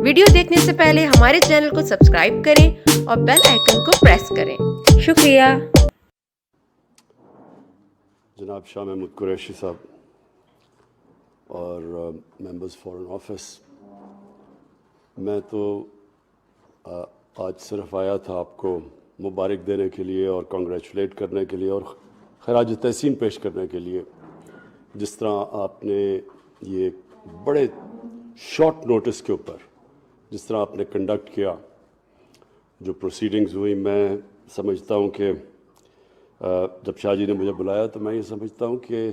Video دیکھنے سے پہلے ہمارے چینل کو سبسکرائب کریں اور بیل آئیکن کو پریس کریں۔ شکریہ۔ جناب شاہ محمود قریشی صاحب اور ممبرز فارن آفس، میں تو آج صرف آیا تھا آپ کو مبارک دینے کے لیے اور کنگریچولیٹ کرنے کے لیے اور خراج تحسین پیش کرنے کے لیے، جس طرح آپ نے یہ بڑے شارٹ نوٹس کے اوپر جس طرح آپ نے کنڈکٹ کیا، جو پروسیڈنگز ہوئی، میں سمجھتا ہوں کہ جب شاہ جی نے مجھے بلایا تو میں یہ سمجھتا ہوں کہ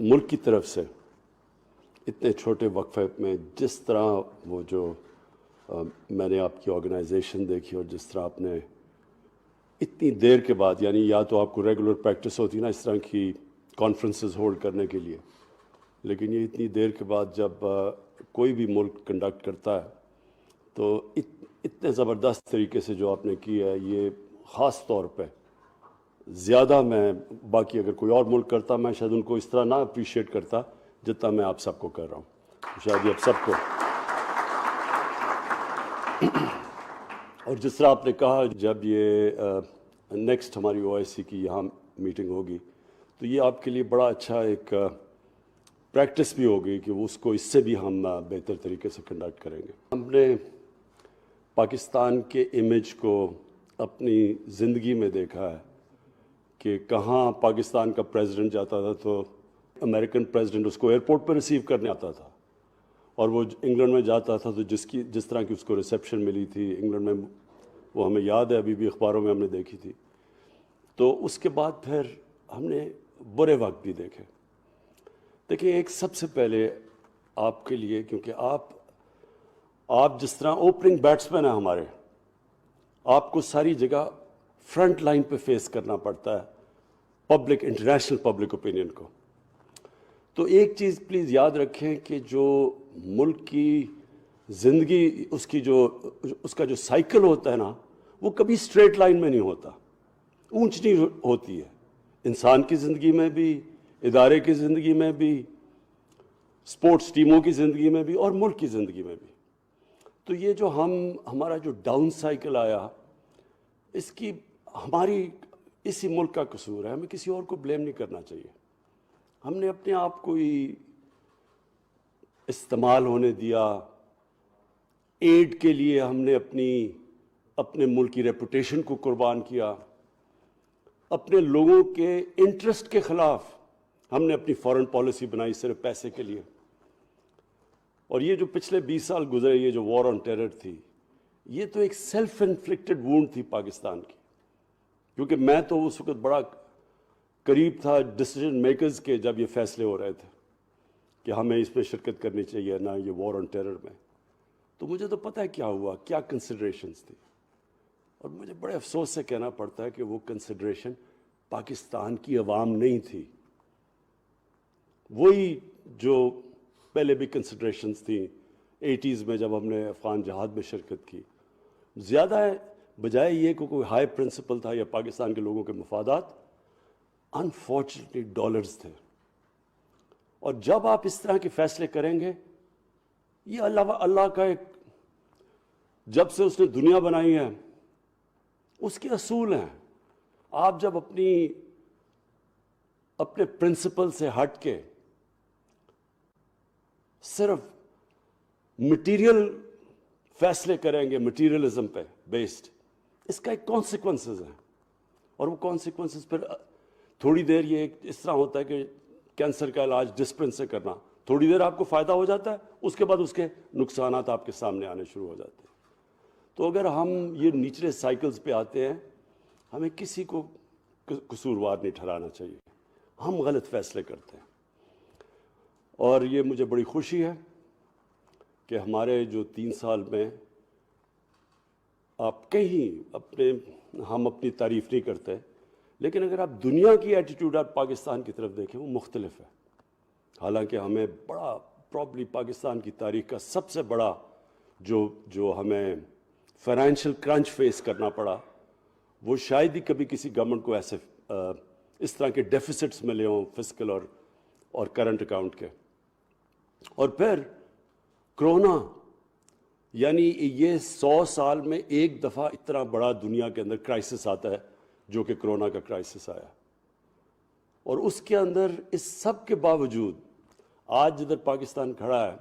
ملک کی طرف سے اتنے چھوٹے وقفے میں جس طرح وہ جو میں نے آپ کی آرگنائزیشن دیکھی اور جس طرح آپ نے اتنی دیر کے بعد، یعنی یا تو آپ کو ریگولر پریکٹس ہوتی نا اس طرح کی کانفرنسز ہولڈ کرنے کے لیے، لیکن یہ اتنی دیر کے بعد جب کوئی بھی ملک کنڈکٹ کرتا ہے تو اتنے زبردست طریقے سے جو آپ نے کی ہے، یہ خاص طور پہ زیادہ میں باقی اگر کوئی اور ملک کرتا میں شاید ان کو اس طرح نہ اپریشیٹ کرتا جتنا میں آپ سب کو کر رہا ہوں، شاید یہ آپ سب کو۔ اور جس طرح آپ نے کہا جب یہ نیکسٹ ہماری OIC کی یہاں میٹنگ ہوگی تو یہ آپ کے لیے بڑا اچھا ایک پریکٹس بھی ہوگی کہ اس کو اس سے بھی ہم بہتر طریقے سے کنڈکٹ کریں گے۔ ہم نے پاکستان کے امیج کو اپنی زندگی میں دیکھا ہے کہ کہاں پاکستان کا پریزیڈنٹ جاتا تھا تو امریکن پریزیڈنٹ اس کو ایئرپورٹ پہ ریسیو کرنے آتا تھا، اور وہ انگلینڈ میں جاتا تھا تو جس طرح کی اس کو ریسیپشن ملی تھی انگلینڈ میں، وہ ہمیں یاد ہے، ابھی بھی اخباروں میں ہم نے دیکھی تھی۔ تو اس کے بعد پھر ہم نے برے وقت بھی دیکھے۔ دیکھیں، ایک سب سے پہلے آپ کے لیے، کیونکہ آپ جس طرح اوپننگ بیٹسمین ہیں ہمارے، آپ کو ساری جگہ فرنٹ لائن پہ فیس کرنا پڑتا ہے پبلک، انٹرنیشنل پبلک اوپینین کو۔ تو ایک چیز پلیز یاد رکھیں کہ جو ملک کی زندگی، اس کا جو سائیکل ہوتا ہے نا، وہ کبھی اسٹریٹ لائن میں نہیں ہوتا، اونچ نہیں ہوتی ہے، انسان کی زندگی میں بھی، ادارے کی زندگی میں بھی، سپورٹس ٹیموں کی زندگی میں بھی، اور ملک کی زندگی میں بھی۔ تو یہ جو ہمارا جو ڈاؤن سائیکل آیا، اس کی ہماری اسی ملک کا قصور ہے، ہمیں کسی اور کو بلیم نہیں کرنا چاہیے۔ ہم نے اپنے آپ کو ہی استعمال ہونے دیا، ایڈ کے لیے ہم نے اپنے ملک کی ریپوٹیشن کو قربان کیا، اپنے لوگوں کے انٹرسٹ کے خلاف ہم نے اپنی فارن پالیسی بنائی صرف پیسے کے لیے۔ اور یہ جو پچھلے 20 سال گزرے، یہ جو وار آن ٹیرر تھی، یہ تو ایک سیلف انفلکٹڈ وونڈ تھی پاکستان کی، کیونکہ میں تو اس وقت بڑا قریب تھا ڈیسیجن میکرز کے جب یہ فیصلے ہو رہے تھے کہ ہمیں اس میں شرکت کرنی چاہیے نہ یہ وار آن ٹیرر میں۔ تو مجھے تو پتہ ہے کیا ہوا، کیا کنسیڈریشنز تھی، اور مجھے بڑے افسوس سے کہنا پڑتا ہے کہ وہ کنسیڈریشن پاکستان کی عوام نہیں تھی، وہی جو پہلے بھی کنسیڈریشنز تھیں 80s میں جب ہم نے افغان جہاد میں شرکت کی۔ زیادہ ہے بجائے یہ کہ کوئی ہائی پرنسپل تھا یا پاکستان کے لوگوں کے مفادات، انفارچونیٹلی ڈالرز تھے۔ اور جب آپ اس طرح کے فیصلے کریں گے، یہ اللہ کا ایک، جب سے اس نے دنیا بنائی ہے اس کے اصول ہیں۔ آپ جب اپنے پرنسپل سے ہٹ کے صرف مٹیریل فیصلے کریں گے، مٹیریلزم پہ بیسڈ، اس کا ایک کانسیکوینسز ہیں، اور وہ کانسیکوینسز پھر تھوڑی دیر یہ اس طرح ہوتا ہے کہ کینسر کا علاج ڈسپرن سے کرنا، تھوڑی دیر آپ کو فائدہ ہو جاتا ہے، اس کے بعد اس کے نقصانات آپ کے سامنے آنے شروع ہو جاتے ہیں۔ تو اگر ہم یہ نیچلے سائیکلز پہ آتے ہیں، ہمیں کسی کو قصوروار نہیں ٹھہرانا چاہیے، ہم غلط فیصلے کرتے ہیں۔ اور یہ مجھے بڑی خوشی ہے کہ ہمارے جو 3 سال میں آپ کہیں ہم اپنی تعریف نہیں کرتے، لیکن اگر آپ دنیا کی ایٹیٹیوڈ آپ پاکستان کی طرف دیکھیں وہ مختلف ہے۔ حالانکہ ہمیں بڑا پرابلی پاکستان کی تاریخ کا سب سے بڑا جو ہمیں فائنینشیل کرنچ فیس کرنا پڑا، وہ شاید ہی کبھی کسی گورنمنٹ کو ایسے اس طرح کے ڈیفیسٹس ملے ہوں فسکل اور کرنٹ اکاؤنٹ کے۔ اور پھر کرونا یعنی یہ 100 سال میں ایک دفعہ اتنا بڑا دنیا کے اندر کرائسس آتا ہے جو کہ کرونا کا کرائسس آیا، اور اس کے اندر اس سب کے باوجود آج جدھر پاکستان کھڑا ہے،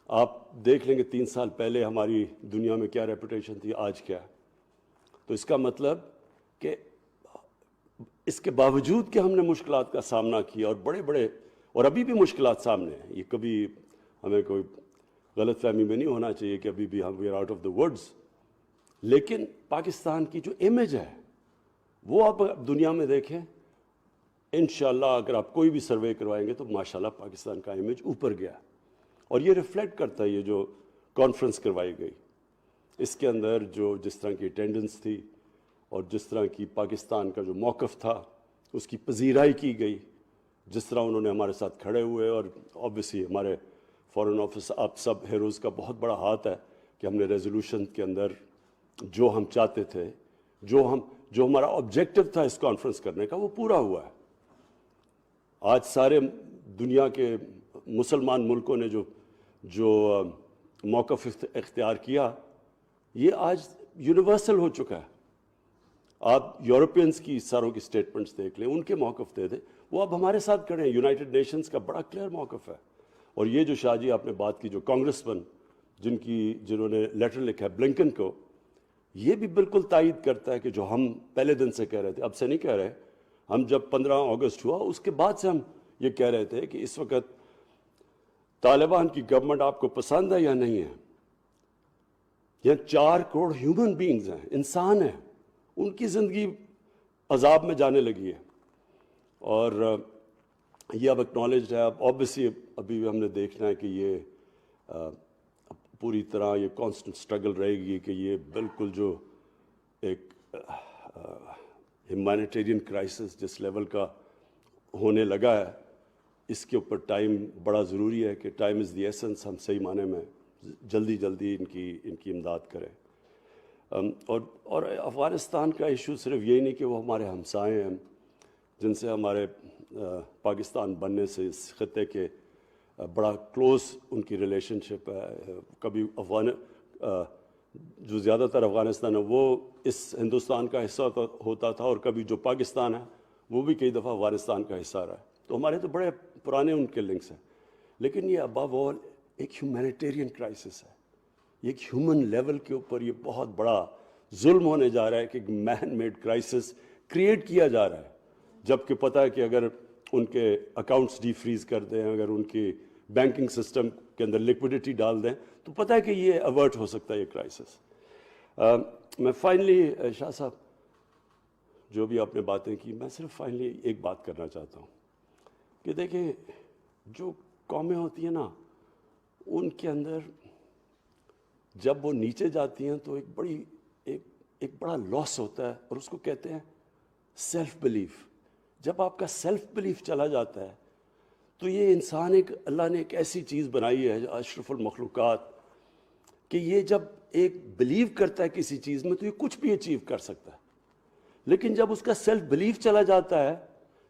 آپ دیکھ لیں گے 3 سال پہلے ہماری دنیا میں کیا ریپوٹیشن تھی، آج کیا ہے۔ تو اس کا مطلب کہ اس کے باوجود کہ ہم نے مشکلات کا سامنا کیا، اور بڑے بڑے، اور ابھی بھی مشکلات سامنے ہیں، یہ کبھی ہمیں کوئی غلط فہمی میں نہیں ہونا چاہیے کہ ابھی بھی ہم we are out of the woods, لیکن پاکستان کی جو امیج ہے وہ آپ دنیا میں دیکھیں، انشاءاللہ اگر آپ کوئی بھی سروے کروائیں گے تو ماشاءاللہ پاکستان کا امیج اوپر گیا، اور یہ ریفلیکٹ کرتا ہے یہ جو کانفرنس کروائی گئی، اس کے اندر جو جس طرح کی اٹینڈنس تھی اور جس طرح کی پاکستان کا جو موقف تھا اس کی پذیرائی کی گئی، جس طرح انہوں نے ہمارے ساتھ کھڑے ہوئے، اور آبویسلی ہمارے فارن آفس آپ سب ہیروز کا بہت بڑا ہاتھ ہے کہ ہم نے ریزولوشن کے اندر جو ہم چاہتے تھے، جو ہمارا آبجیکٹو تھا اس کانفرنس کرنے کا، وہ پورا ہوا ہے۔ آج سارے دنیا کے مسلمان ملکوں نے جو موقف اختیار کیا، یہ آج یونیورسل ہو چکا ہے۔ آپ یورپینز کی ساروں کی سٹیٹمنٹس دیکھ لیں، ان کے موقف تھے وہ اب ہمارے ساتھ کھڑے ہیں۔ یونائٹڈ نیشنز کا بڑا کلیئر موقف ہے، اور یہ جو شاہ جی آپ نے بات کی، جو کانگریس مین جنہوں نے لیٹر لکھا ہے بلنکن کو، یہ بھی بالکل تائید کرتا ہے کہ جو ہم پہلے دن سے کہہ رہے تھے، اب سے نہیں کہہ رہے، ہم جب 15 اگست ہوا اس کے بعد سے ہم یہ کہہ رہے تھے کہ اس وقت طالبان کی گورنمنٹ آپ کو پسند ہے یا نہیں ہے۔ یہ 4 کروڑ ہیومن بینگز ہیں، انسان ہیں، ان کی زندگی عذاب میں جانے لگی ہے، اور یہ اب اکنالجڈ ہے۔ اب آبویسلی ابھی بھی ہم نے دیکھنا ہے کہ یہ پوری طرح یہ کانسٹنٹ سٹرگل رہے گی کہ یہ بالکل جو ایک ہیومینیٹیرین کرائسس جس لیول کا ہونے لگا ہے، اس کے اوپر ٹائم بڑا ضروری ہے کہ ٹائم از دی ایسنس، ہم صحیح معنی میں جلدی ان کی امداد کریں۔ اور افغانستان کا ایشو صرف یہی نہیں کہ وہ ہمارے ہمسائے ہیں جن سے ہمارے پاکستان بننے سے اس خطے کے بڑا کلوز ان کی ریلیشن شپ ہے۔ کبھی جو زیادہ تر افغانستان ہے وہ اس ہندوستان کا حصہ ہوتا تھا، اور کبھی جو پاکستان ہے وہ بھی کئی دفعہ افغانستان کا حصہ رہا ہے، تو ہمارے تو بڑے پرانے ان کے لنکس ہیں، لیکن یہ ابو آل ایک ہیومینیٹیرین کرائسس ہے۔ یہ ایک ہیومن لیول کے اوپر یہ بہت بڑا ظلم ہونے جا رہا ہے کہ مین میڈ کرائسس کریٹ کیا جا رہا ہے، جبکہ پتہ ہے کہ اگر ان کے اکاؤنٹس ڈی فریز کر دیں، اگر ان کی بینکنگ سسٹم کے اندر لیکوڈیٹی ڈال دیں، تو پتہ ہے کہ یہ ایورٹ ہو سکتا ہے یہ کرائسس۔ میں فائنلی شاہ صاحب جو بھی آپ نے باتیں کی، میں صرف فائنلی ایک بات کرنا چاہتا ہوں کہ دیکھیں جو قومیں ہوتی ہیں نا، ان کے اندر جب وہ نیچے جاتی ہیں تو ایک بڑا لاس ہوتا ہے، اور اس کو کہتے ہیں سیلف بلیف۔ جب آپ کا سیلف بلیف چلا جاتا ہے تو یہ انسان اللہ نے ایک ایسی چیز بنائی ہے اشرف المخلوقات کہ یہ جب ایک بلیو کرتا ہے کسی چیز میں تو یہ کچھ بھی اچیو کر سکتا ہے، لیکن جب اس کا سیلف بلیف چلا جاتا ہے،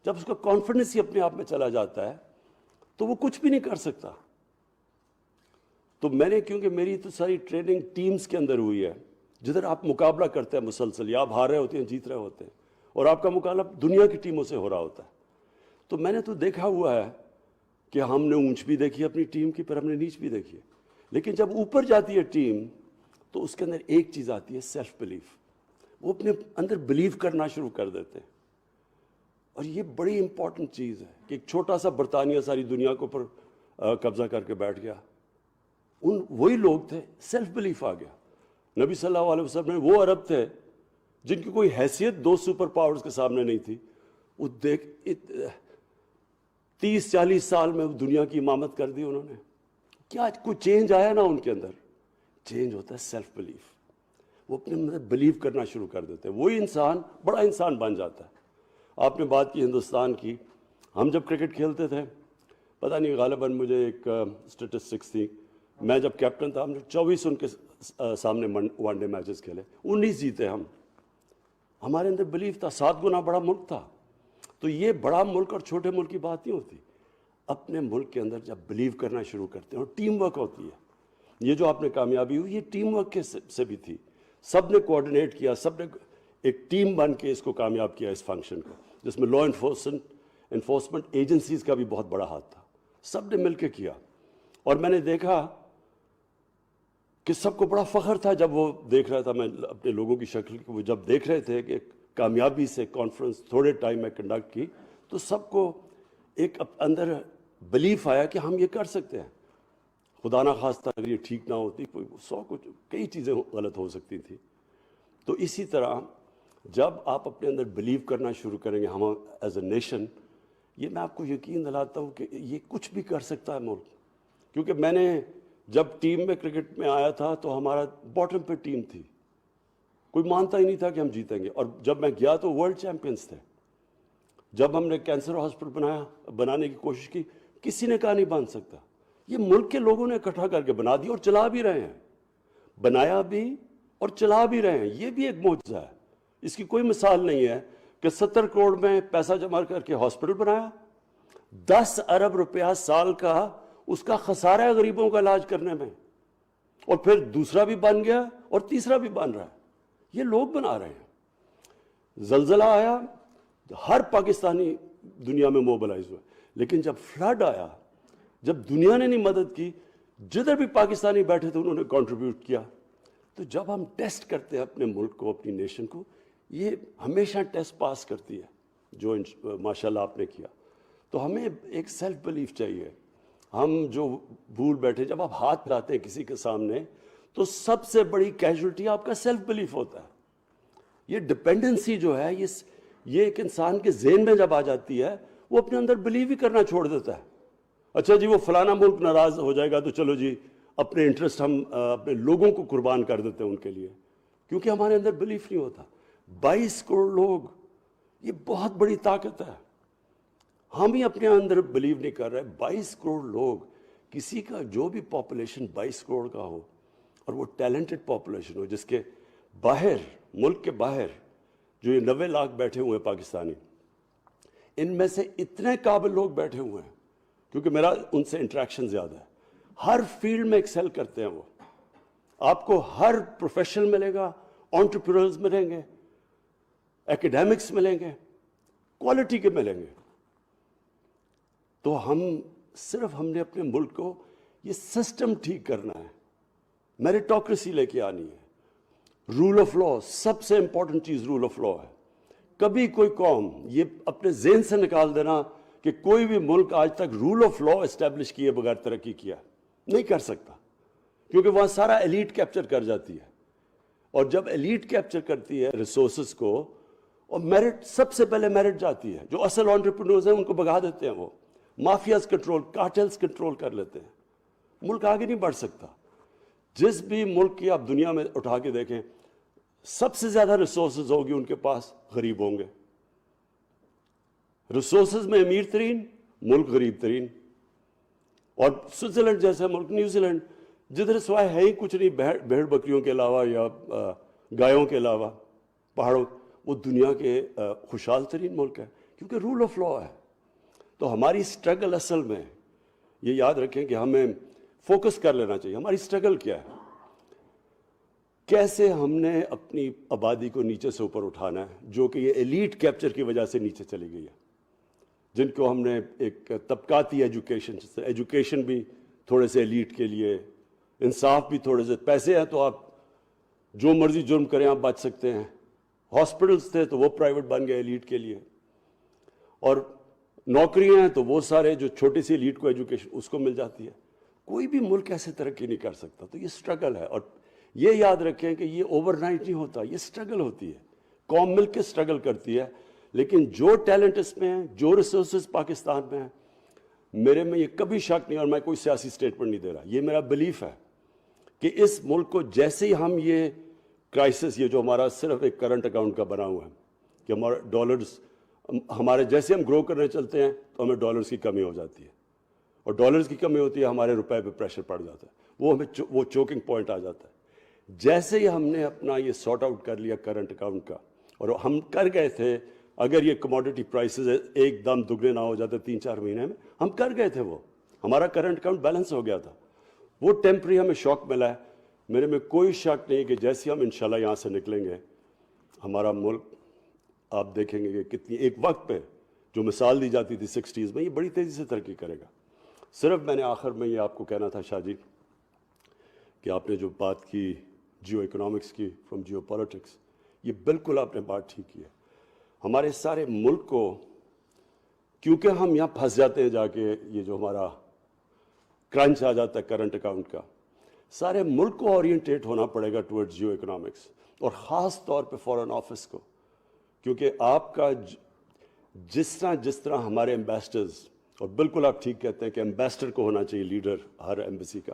جب اس کا کانفیڈنس ہی اپنے آپ میں چلا جاتا ہے تو وہ کچھ بھی نہیں کر سکتا۔ تو میں نے کیونکہ میری تو ساری ٹریننگ ٹیمز کے اندر ہوئی ہے، جدھر آپ مقابلہ کرتے ہیں مسلسل، یا آپ ہار رہے ہوتے ہیں جیت رہے ہوتے ہیں، اور آپ کا مقابلہ دنیا کی ٹیموں سے ہو رہا ہوتا ہے، تو میں نے تو دیکھا ہوا ہے کہ ہم نے اونچ بھی دیکھی اپنی ٹیم کی، پھر ہم نے نیچ بھی دیکھی ہے، لیکن جب اوپر جاتی ہے ٹیم تو اس کے اندر ایک چیز آتی ہے سیلف بلیف۔ وہ اپنے اندر بلیو کرنا شروع کر دیتے ہیں، اور یہ بڑی امپورٹنٹ چیز ہے کہ ایک چھوٹا سا برطانیہ ساری دنیا کے اوپر قبضہ کر کے بیٹھ گیا، وہی لوگ تھے، سیلف بلیف آ گیا۔ نبی صلی اللہ علیہ وسلم میں وہ عرب تھے جن کی کوئی حیثیت 2 سپر پاورز کے سامنے نہیں تھی، وہ 30-40 سال میں دنیا کی امامت کر دی انہوں نے۔ کیا کوئی چینج آیا نا ان کے اندر؟ چینج ہوتا ہے سیلف بلیف۔ وہ اپنے اندر بلیو کرنا شروع کر دیتے ہیں، وہی انسان بڑا انسان بن جاتا ہے۔ آپ نے بات کی ہندوستان کی، ہم جب کرکٹ کھیلتے تھے، پتہ نہیں غالباً مجھے ایک اسٹیٹسٹکس تھی، میں جب کیپٹن تھا ہم نے 24 ان کے سامنے ون ڈے میچز کھیلے، 19 جیتے ہم۔ ہمارے اندر بلیف تھا، 7 گنا بڑا ملک تھا۔ تو یہ بڑا ملک اور چھوٹے ملک کی بات نہیں ہوتی، اپنے ملک کے اندر جب بلیو کرنا شروع کرتے ہیں اور ٹیم ورک ہوتی ہے، یہ جو آپ نے کامیابی ہوئی یہ ٹیم ورک کے سے بھی تھی. سب نے کوآرڈینیٹ کیا, سب نے ایک ٹیم بن کے اس کو کامیاب کیا اس فنکشن کو, جس میں لا انفورسمنٹ ایجنسیز کا بھی بہت بڑا ہاتھ تھا. سب نے مل کے کیا. اور میں نے دیکھا کہ سب کو بڑا فخر تھا جب وہ دیکھ رہا تھا, میں اپنے لوگوں کی شکل وہ جب دیکھ رہے تھے کہ کامیابی سے کانفرنس تھوڑے ٹائم میں کنڈکٹ کی, تو سب کو ایک اندر بلیف آیا کہ ہم یہ کر سکتے ہیں. خدا نہ خواستہ اگر یہ ٹھیک نہ ہوتی کئی چیزیں غلط ہو سکتی تھیں. تو اسی طرح جب آپ اپنے اندر بلیو کرنا شروع کریں گے, ہم ایز اے نیشن, یہ میں آپ کو یقین دلاتا ہوں کہ یہ کچھ بھی کر سکتا ہے ملک. کیونکہ میں نے جب ٹیم میں کرکٹ میں آیا تھا تو ہمارا باٹم پہ ٹیم تھی, کوئی مانتا ہی نہیں تھا کہ ہم جیتیں گے. اور جب میں گیا تو ورلڈ چیمپئنس تھے. جب ہم نے کینسر ہاسپٹل بنانے کی کوشش کی, کسی نے کہا نہیں بن سکتا. یہ ملک کے لوگوں نے اکٹھا کر کے بنا دیا اور چلا بھی رہے ہیں, بنایا بھی اور چلا بھی رہے ہیں. یہ بھی ایک معجزہ ہے, اس کی کوئی مثال نہیں ہے کہ 70 کروڑ میں پیسہ جمع کر کے ہاسپٹل بنایا, 10 ارب روپیہ سال کا اس کا خسارہ ہے غریبوں کا علاج کرنے میں, اور پھر دوسرا بھی بن گیا اور تیسرا بھی بن رہا ہے. یہ لوگ بنا رہے ہیں. زلزلہ آیا, ہر پاکستانی دنیا میں موبلائز ہوا, لیکن جب فلڈ آیا, جب دنیا نے نہیں مدد کی, جدھر بھی پاکستانی بیٹھے تھے انہوں نے کنٹریبیوٹ کیا. تو جب ہم ٹیسٹ کرتے ہیں اپنے ملک کو, اپنی نیشن کو, یہ ہمیشہ ٹیسٹ پاس کرتی ہے, جو ماشاءاللہ آپ نے کیا. تو ہمیں ایک سیلف بلیف چاہیے. ہم جو بھول بیٹھے, جب آپ ہاتھ لاتے ہیں کسی کے سامنے تو سب سے بڑی کیجولٹی آپ کا سیلف بلیف ہوتا ہے. یہ ڈپینڈنسی جو ہے یہ ایک انسان کے ذہن میں جب آ جاتی ہے, وہ اپنے اندر بلیو ہی کرنا چھوڑ دیتا ہے. اچھا جی وہ فلانا ملک ناراض ہو جائے گا تو چلو جی اپنے انٹرسٹ ہم اپنے لوگوں کو قربان کر دیتے ہیں ان کے لیے, کیونکہ ہمارے اندر بلیف نہیں ہوتا. 22 کروڑ لوگ, یہ بہت بڑی طاقت ہے. ہم ہی اپنے اندر بلیو نہیں کر رہے. 22 کروڑ لوگ, کسی کا جو بھی پاپولیشن 22 کروڑ کا ہو اور وہ ٹیلنٹڈ پاپولیشن ہو, جس کے باہر, ملک کے باہر جو یہ 90 لاکھ بیٹھے ہوئے ہیں پاکستانی, ان میں سے اتنے قابل لوگ بیٹھے ہوئے ہیں, کیونکہ میرا ان سے انٹریکشن زیادہ ہے, ہر فیلڈ میں ایکسل کرتے ہیں وہ. آپ کو ہر پروفیشن ملے گا, انٹرپرینورز ملیں گے, ایکیڈیمکس ملیں گے, کوالٹی کے ملیں گے. تو ہم نے اپنے ملک کو یہ سسٹم ٹھیک کرنا ہے, میریٹوکریسی لے کے آنی ہے, رول آف لا. سب سے امپورٹنٹ چیز رول آف لا ہے. کبھی کوئی قوم یہ اپنے ذہن سے نکال دینا کہ کوئی بھی ملک آج تک رول آف لا اسٹیبلش کیے بغیر ترقی کیا, نہیں کر سکتا, کیونکہ وہاں سارا ایلیٹ کیپچر کر جاتی ہے. اور جب ایلیٹ کیپچر کرتی ہے ریسورسز کو, اور میرٹ, سب سے پہلے میرٹ جاتی ہے. جو اصل انٹرپرینورز ہیں ان کو بگا دیتے ہیں, وہ مافیاز کنٹرول, کارٹلز کنٹرول کر لیتے ہیں. ملک آگے نہیں بڑھ سکتا. جس بھی ملک کی آپ دنیا میں اٹھا کے دیکھیں, سب سے زیادہ ریسورسز ہوگی ان کے پاس, غریب ہوں گے. ریسورسز میں امیر ترین ملک, غریب ترین. اور سوئٹزرلینڈ جیسے ملک, نیوزی لینڈ, جدھر سوائے ہے ہی کچھ نہیں بھیڑ بکریوں کے علاوہ یا گایوں کے علاوہ, پہاڑوں, وہ دنیا کے خوشحال ترین ملک ہے, کیونکہ رول آف لا ہے. تو ہماری اسٹرگل اصل میں, یہ یاد رکھیں کہ ہمیں فوکس کر لینا چاہیے. ہماری اسٹرگل کیا ہے, کیسے ہم نے اپنی آبادی کو نیچے سے اوپر اٹھانا ہے, جو کہ یہ ایلیٹ کیپچر کی وجہ سے نیچے چلی گئی ہے, جن کو ہم نے ایک طبقاتی ایجوکیشن بھی تھوڑے سے ایلیٹ کے لیے, انصاف بھی تھوڑے سے, پیسے ہیں تو آپ جو مرضی جرم کریں آپ بچ سکتے ہیں. ہاسپٹلس تھے تو وہ پرائیویٹ بن گئے ایلیٹ کے لیے, اور نوکریاں ہیں تو وہ سارے جو چھوٹی سی ایلیٹ کو ایجوکیشن اس کو مل جاتی ہے. کوئی بھی ملک ایسے ترقی نہیں کر سکتا. تو یہ سٹرگل ہے, اور یہ یاد رکھیں کہ یہ اوور نائٹ نہیں ہوتا, یہ سٹرگل ہوتی ہے. قوم مل کے سٹرگل کرتی ہے, لیکن جو ٹیلنٹ اس میں ہیں, جو ریسورسز پاکستان میں ہیں, میرے میں یہ کبھی شک نہیں, اور میں کوئی سیاسی سٹیٹمنٹ نہیں دے رہا, یہ میرا بلیف ہے کہ اس ملک کو جیسے ہی ہم یہ کرائسس, یہ جو ہمارا صرف ایک کرنٹ اکاؤنٹ کا بنا ہوا ہے کہ ہمارا ڈالرز, ہمارے جیسے ہم گرو کرنے چلتے ہیں تو ہمیں ڈالرز کی کمی ہو جاتی ہے, اور ڈالرز کی کمی ہوتی ہے ہمارے روپے پہ پریشر پڑ جاتا ہے, وہ چوکنگ پوائنٹ آ جاتا ہے. جیسے ہی ہم نے اپنا یہ سارٹ آؤٹ کر لیا کرنٹ اکاؤنٹ کا, اور ہم کر گئے تھے, اگر یہ کموڈٹی پرائسز ایک دم دگنے نہ ہو جاتے 3-4 مہینے میں, ہم کر گئے تھے, وہ ہمارا کرنٹ اکاؤنٹ بیلنس ہو گیا تھا. وہ ٹیمپری ہمیں شوق ملا ہے. میرے میں کوئی شک نہیں کہ جیسے ہم انشاءاللہ یہاں سے نکلیں گے ہمارا ملک آپ دیکھیں گے کہ کتنی ایک وقت پہ جو مثال دی جاتی تھی 60s میں یہ بڑی تیزی سے ترقی کرے گا. صرف میں نے آخر میں یہ آپ کو کہنا تھا شاہ جی کہ آپ نے جو بات کی جیو اکنامکس کی فرام جیو پالیٹکس, یہ بالکل آپ نے بات ٹھیک کی ہے. ہمارے سارے ملک کو کیونکہ ہم یہاں پھنس جاتے ہیں جا کے, یہ جو ہمارا کرنچ آ جاتا ہے کرنٹ اکاؤنٹ کا, سارے ملک کو اورینٹیٹ ہونا پڑے گا ٹورڈ جیو اکنامکس, اور خاص طور پہ فارن آفس کو, کیونکہ آپ کا جس طرح ہمارے ایمبیسڈرز, اور بالکل آپ ٹھیک کہتے ہیں کہ ایمبیسڈر کو ہونا چاہیے لیڈر ہر ایمبیسی کا,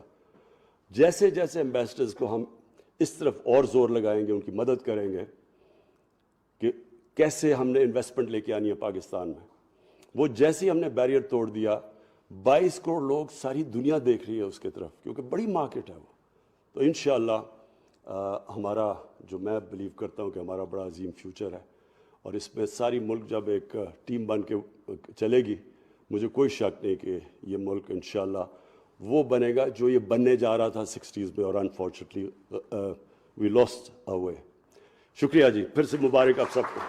جیسے جیسے ایمبیسڈرز کو ہم اس طرف اور زور لگائیں گے, ان کی مدد کریں گے کہ کیسے ہم نے انویسٹمنٹ لے کے آنی ہے پاکستان میں, وہ جیسے ہی ہم نے بیریئر توڑ دیا 22 کروڑ لوگ ساری دنیا دیکھ رہی ہے اس کے طرف, کیونکہ بڑی مارکیٹ ہے وہ. تو انشاءاللہ ہمارا جو میں بلیو کرتا ہوں کہ ہمارا بڑا عظیم فیوچر ہے, اور اس میں ساری ملک جب ایک ٹیم بن کے چلے گی, مجھے کوئی شک نہیں کہ یہ ملک انشاءاللہ وہ بنے گا جو یہ بننے جا رہا تھا 60s میں, اور انفارچونیٹلی وی لاسٹ اوے. شکریہ جی, پھر سے مبارک آپ سب کو.